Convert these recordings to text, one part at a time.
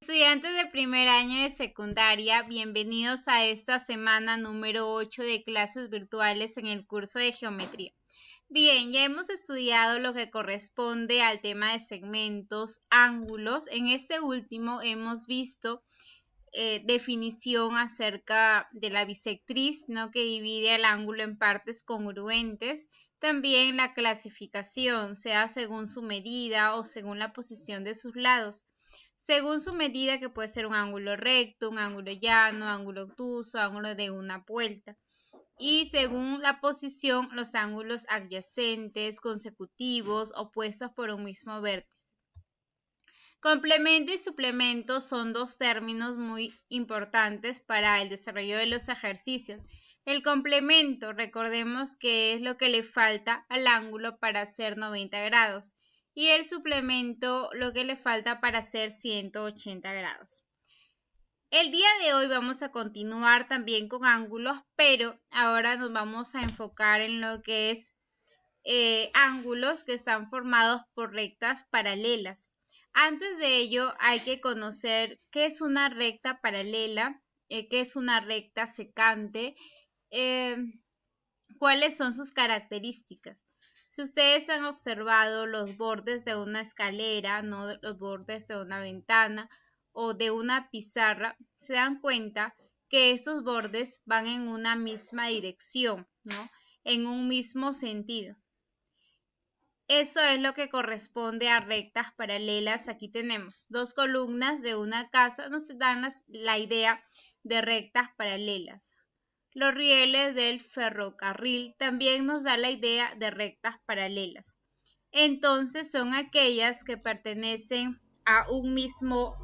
Estudiantes de primer año de secundaria, bienvenidos a esta semana número 8 de clases virtuales en el curso de geometría. Bien, ya hemos estudiado lo que corresponde al tema de segmentos, ángulos. En este último hemos visto definición acerca de la bisectriz, ¿no? Que divide el ángulo en partes congruentes. También la clasificación, sea según su medida o según la posición de sus lados. Según su medida, que puede ser un ángulo recto, un ángulo llano, ángulo obtuso, ángulo de una vuelta. Y según la posición, los ángulos adyacentes, consecutivos, opuestos por un mismo vértice. Complemento y suplemento son dos términos muy importantes para el desarrollo de los ejercicios. El complemento, recordemos que es lo que le falta al ángulo para hacer 90 grados. Y el suplemento, lo que le falta para hacer 180 grados. El día de hoy vamos a continuar también con ángulos, pero ahora nos vamos a enfocar en lo que es ángulos que están formados por rectas paralelas. Antes de ello hay que conocer qué es una recta paralela, qué es una recta secante, cuáles son sus características. Si ustedes han observado los bordes de una escalera, no los bordes de una ventana o de una pizarra, se dan cuenta que estos bordes van en una misma dirección, ¿no? En un mismo sentido. Eso es lo que corresponde a rectas paralelas. Aquí tenemos dos columnas de una casa, nos dan la idea de rectas paralelas. Los rieles del ferrocarril también nos da la idea de rectas paralelas. Entonces son aquellas que pertenecen a un mismo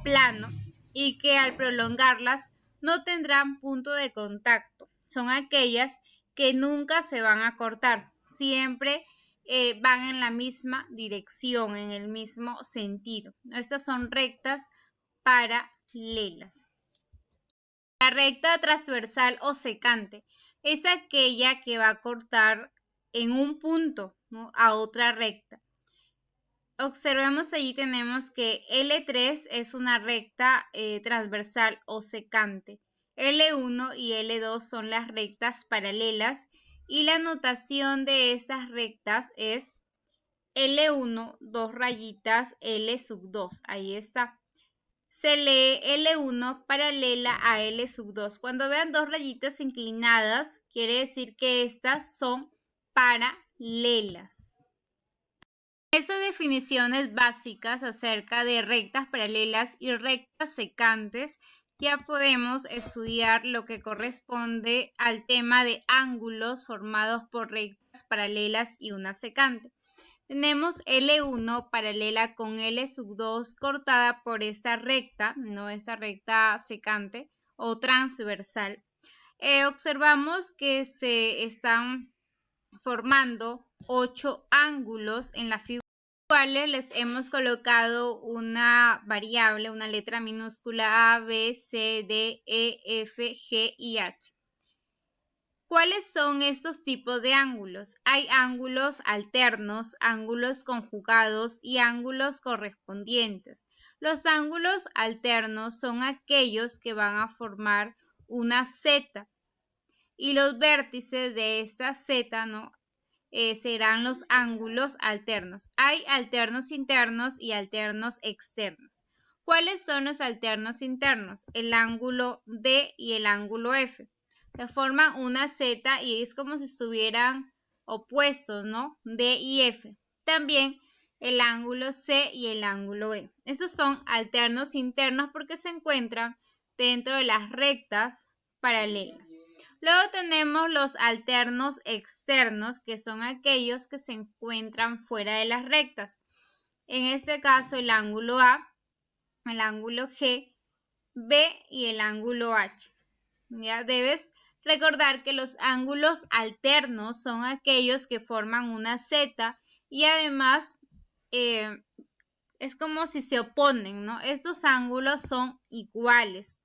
plano y que al prolongarlas no tendrán punto de contacto. Son aquellas que nunca se van a cortar, siempre van en la misma dirección, en el mismo sentido. Estas son rectas paralelas. La recta transversal o secante es aquella que va a cortar en un punto, ¿no?, a otra recta. Observemos, allí tenemos que L3 es una recta transversal o secante. L1 y L2 son las rectas paralelas y la notación de estas rectas es L1, dos rayitas, L2. Ahí está. Se lee L1 paralela a L2. Cuando vean dos rayitas inclinadas, quiere decir que estas son paralelas. Estas definiciones básicas acerca de rectas paralelas y rectas secantes, ya podemos estudiar lo que corresponde al tema de ángulos formados por rectas paralelas y una secante. Tenemos L1 paralela con L2 cortada por esta recta, no esta recta secante o transversal. Observamos que se están formando 8 ángulos en la figura, cuales les hemos colocado una variable, una letra minúscula A, B, C, D, E, F, G y H. ¿Cuáles son estos tipos de ángulos? Hay ángulos alternos, ángulos conjugados y ángulos correspondientes. Los ángulos alternos son aquellos que van a formar una Z y los vértices de esta Z, ¿no?, serán los ángulos alternos. Hay alternos internos y alternos externos. ¿Cuáles son los alternos internos? El ángulo D y el ángulo F. Se forman una Z y es como si estuvieran opuestos, ¿no? D y F. También el ángulo C y el ángulo E. Estos son alternos internos porque se encuentran dentro de las rectas paralelas. Luego tenemos los alternos externos, que son aquellos que se encuentran fuera de las rectas. En este caso, el ángulo A, el ángulo G, B y el ángulo H. Ya debes recordar que los ángulos alternos son aquellos que forman una Z y además es como si se oponen, ¿no? Estos ángulos son iguales,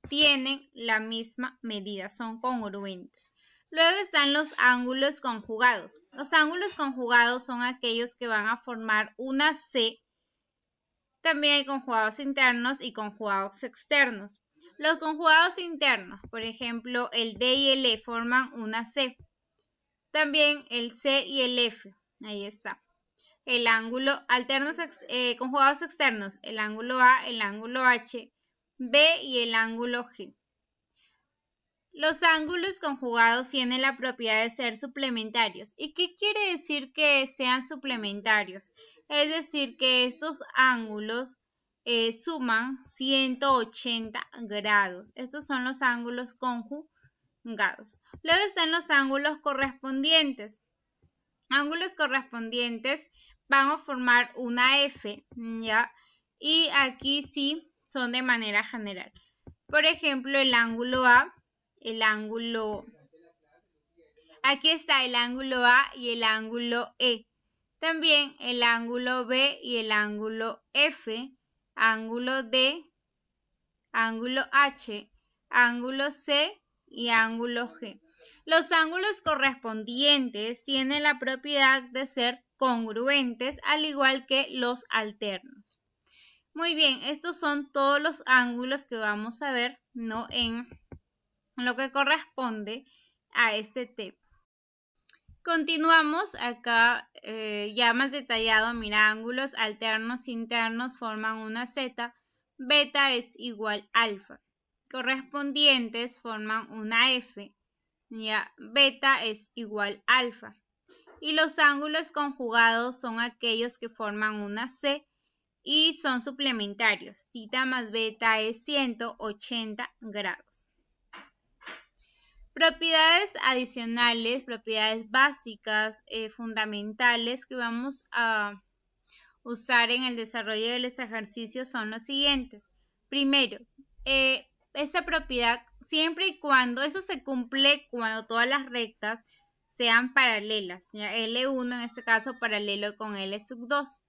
tienen la misma medida, son congruentes. Luego están los ángulos conjugados. Los ángulos conjugados son aquellos que van a formar una C También hay conjugados internos y conjugados externos. Los conjugados internos, por ejemplo, el D y el E forman una C. También el C y el F, ahí está. El ángulo, conjugados externos, el ángulo A, el ángulo H, B y el ángulo G. Los ángulos conjugados tienen la propiedad de ser suplementarios. ¿Y qué quiere decir que sean suplementarios? Es decir, que estos ángulos suman 180 grados. Estos son los ángulos conjugados. Luego están los ángulos correspondientes. Ángulos correspondientes van a formar una F, ¿ya? Y aquí sí son de manera general. Por ejemplo, el ángulo A, aquí está el ángulo A y el ángulo E. También el ángulo B y el ángulo F, ángulo D, ángulo H, ángulo C y ángulo G. Los ángulos correspondientes tienen la propiedad de ser congruentes, al igual que los alternos. Muy bien, estos son todos los ángulos que vamos a ver, ¿no?, en lo que corresponde a este tema. Continuamos acá ya más detallado. Mira, ángulos alternos internos forman una Z, beta es igual a alfa. Correspondientes forman una F, ya, beta es igual a alfa. Y los ángulos conjugados son aquellos que forman una C y son suplementarios. Zeta más beta es 180 grados. Propiedades adicionales, propiedades básicas, fundamentales que vamos a usar en el desarrollo de los ejercicios son los siguientes. Primero, esa propiedad, siempre y cuando eso se cumple cuando todas las rectas sean paralelas, ¿ya? L1 en este caso paralelo con L2.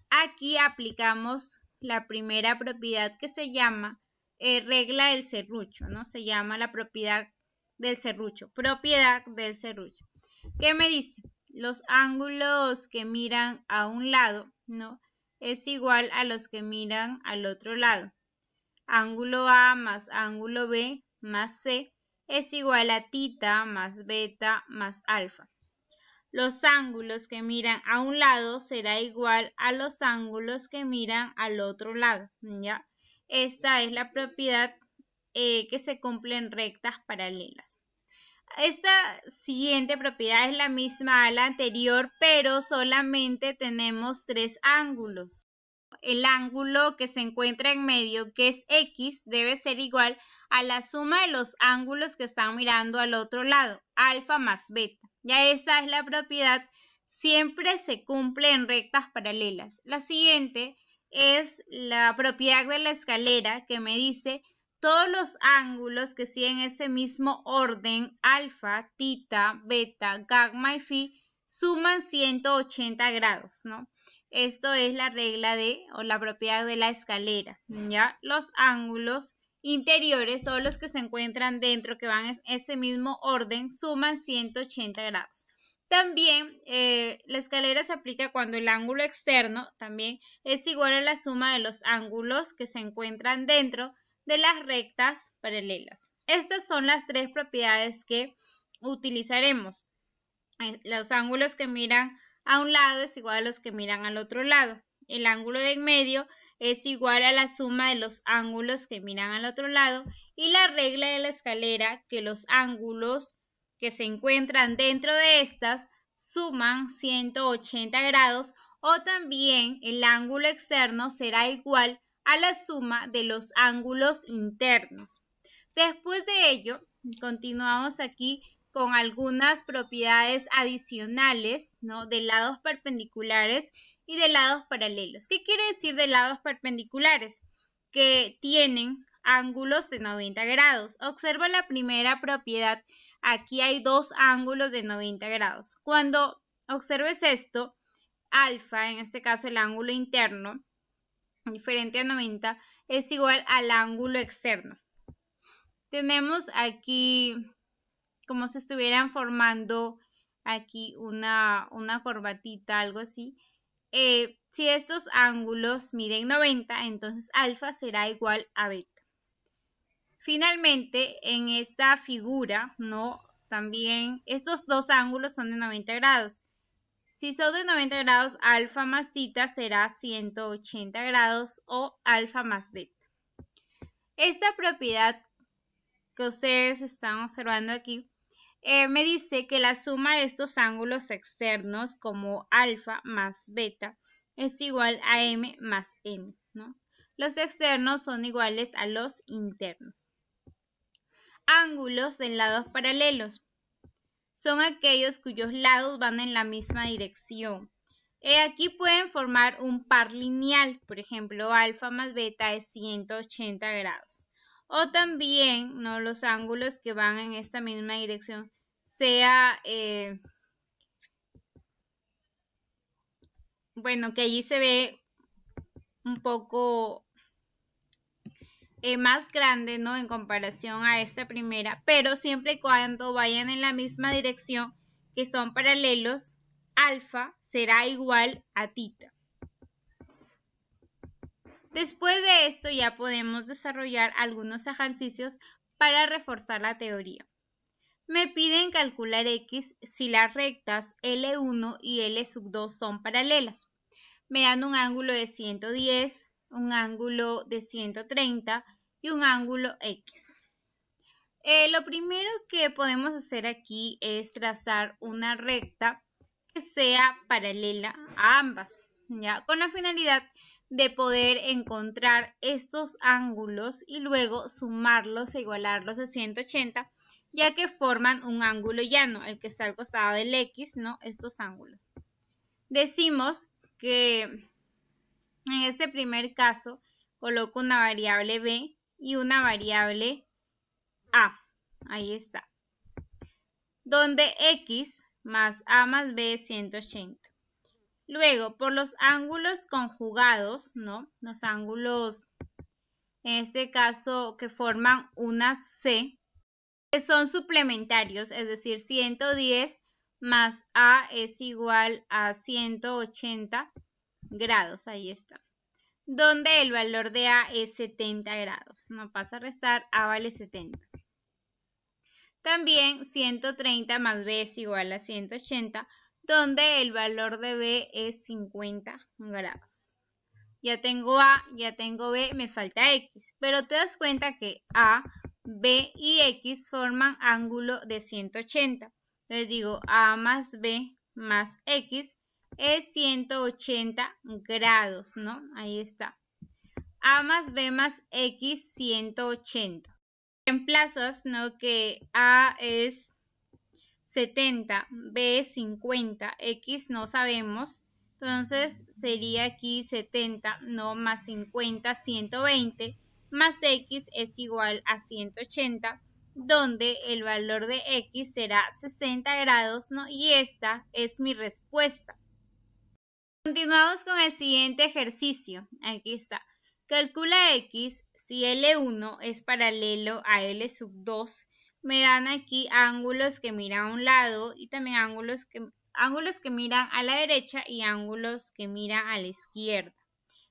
Aquí aplicamos la primera propiedad que se llama regla del serrucho, ¿no? Se llama la propiedad del serrucho, propiedad del serrucho. ¿Qué me dice? Los ángulos que miran a un lado, ¿no?, es igual a los que miran al otro lado. Ángulo A más ángulo B más C es igual a tita más beta más alfa. Los ángulos que miran a un lado será igual a los ángulos que miran al otro lado, ¿ya? Esta es la propiedad que se cumple en rectas paralelas. Esta siguiente propiedad es la misma a la anterior, pero solamente tenemos tres ángulos. El ángulo que se encuentra en medio, que es X, debe ser igual a la suma de los ángulos que están mirando al otro lado, alfa más beta. Ya esa es la propiedad, siempre se cumple en rectas paralelas. La siguiente es la propiedad de la escalera, que me dice todos los ángulos que siguen ese mismo orden, alfa, tita, beta, gamma y phi, suman 180 grados, ¿no? Esto es la regla o la propiedad de la escalera, ¿ya? Los ángulos interiores, todos los que se encuentran dentro, que van en ese mismo orden, suman 180 grados. También la escalera se aplica cuando el ángulo externo también es igual a la suma de los ángulos que se encuentran dentro de las rectas paralelas. Estas son las tres propiedades que utilizaremos. Los ángulos que miran a un lado es igual a los que miran al otro lado. El ángulo de en medio es igual a la suma de los ángulos que miran al otro lado. Y la regla de la escalera, que los ángulos que se encuentran dentro de estas suman 180 grados, o también el ángulo externo será igual a la suma de los ángulos internos. Después de ello, continuamos aquí con algunas propiedades adicionales, ¿no?, de lados perpendiculares y de lados paralelos. ¿Qué quiere decir de lados perpendiculares? Que tienen ángulos de 90 grados. Observa la primera propiedad. Aquí hay dos ángulos de 90 grados. Cuando observes esto, alfa, en este caso el ángulo interno, diferente a 90, es igual al ángulo externo. Tenemos aquí como si estuvieran formando aquí una corbatita, algo así. si estos ángulos miden 90, entonces alfa será igual a beta. Finalmente, en esta figura, ¿no? También estos dos ángulos son de 90 grados. Si son de 90 grados, alfa más tita será 180 grados o alfa más beta. Esta propiedad que ustedes están observando aquí me dice que la suma de estos ángulos externos como alfa más beta es igual a m más n, ¿no? Los externos son iguales a los internos. Ángulos en lados paralelos son aquellos cuyos lados van en la misma dirección. Aquí pueden formar un par lineal, por ejemplo, alfa más beta es 180 grados. O también, ¿no? Los ángulos que van en esta misma dirección, sea, bueno, que allí se ve un poco más grande, ¿no? En comparación a esta primera, pero siempre y cuando vayan en la misma dirección, que son paralelos, alfa será igual a tita. Después de esto ya podemos desarrollar algunos ejercicios para reforzar la teoría. Me piden calcular x si las rectas L1 y L2 son paralelas. Me dan un ángulo de 110, un ángulo de 130 y un ángulo X. Lo primero que podemos hacer aquí es trazar una recta que sea paralela a ambas, ¿ya? Con la finalidad de poder encontrar estos ángulos y luego sumarlos e igualarlos a 180, ya que forman un ángulo llano, el que está al costado del X, ¿no? Estos ángulos. Decimos que en este primer caso coloco una variable b y una variable a. Ahí está. Donde x más a más b es 180. Luego, por los ángulos conjugados, ¿no? Los ángulos, en este caso, que forman una C, que son suplementarios, es decir, 110 más a es igual a 180 grados, ahí está. Donde el valor de a es 70 grados, no pasa a restar, a vale 70. También 130 más b es igual a 180, donde el valor de b es 50 grados. Ya tengo a, ya tengo b, me falta x, pero te das cuenta que a, b y x forman ángulo de 180. Entonces digo a más b más x es 180 grados, ¿no? Ahí está. A más b más x, 180. Reemplazas, ¿no? Que a es 70, b es 50, x no sabemos. Entonces sería aquí 70, no, más 50, 120, más x es igual a 180, donde el valor de x será 60 grados, ¿no? Y esta es mi respuesta. Continuamos con el siguiente ejercicio. Aquí está. Calcula x si L1 es paralelo a L2. Me dan aquí ángulos que miran a un lado y también ángulos que miran a la derecha y ángulos que miran a la izquierda.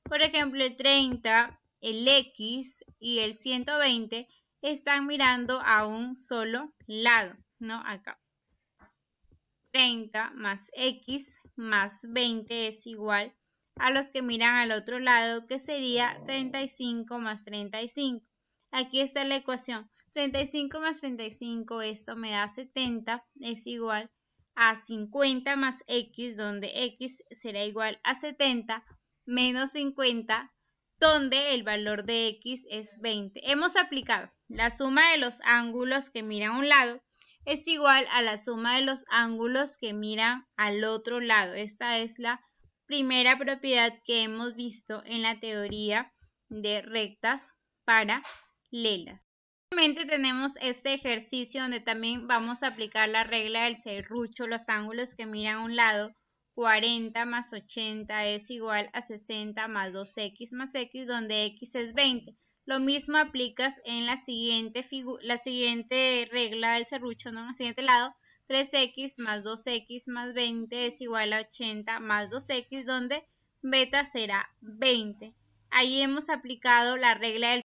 Por ejemplo, el 30, el X y el 120 están mirando a un solo lado, ¿no? Acá. 30 más X más 20 es igual a los que miran al otro lado, que sería 35 más 35. Aquí está la ecuación. 35 más 35, esto me da 70, es igual a 50 más x, donde x será igual a 70 menos 50, donde el valor de x es 20. Hemos aplicado la suma de los ángulos que miran a un lado es igual a la suma de los ángulos que miran al otro lado. Esta es la primera propiedad que hemos visto en la teoría de rectas paralelas. Finalmente tenemos este ejercicio donde también vamos a aplicar la regla del serrucho, los ángulos que miran a un lado. 40 más 80 es igual a 60 más 2x más x, donde x es 20. Lo mismo aplicas en la siguiente regla del serrucho, ¿no? En el siguiente lado, 3x más 2x más 20 es igual a 80 más 2x, donde beta será 20. Ahí hemos aplicado la regla del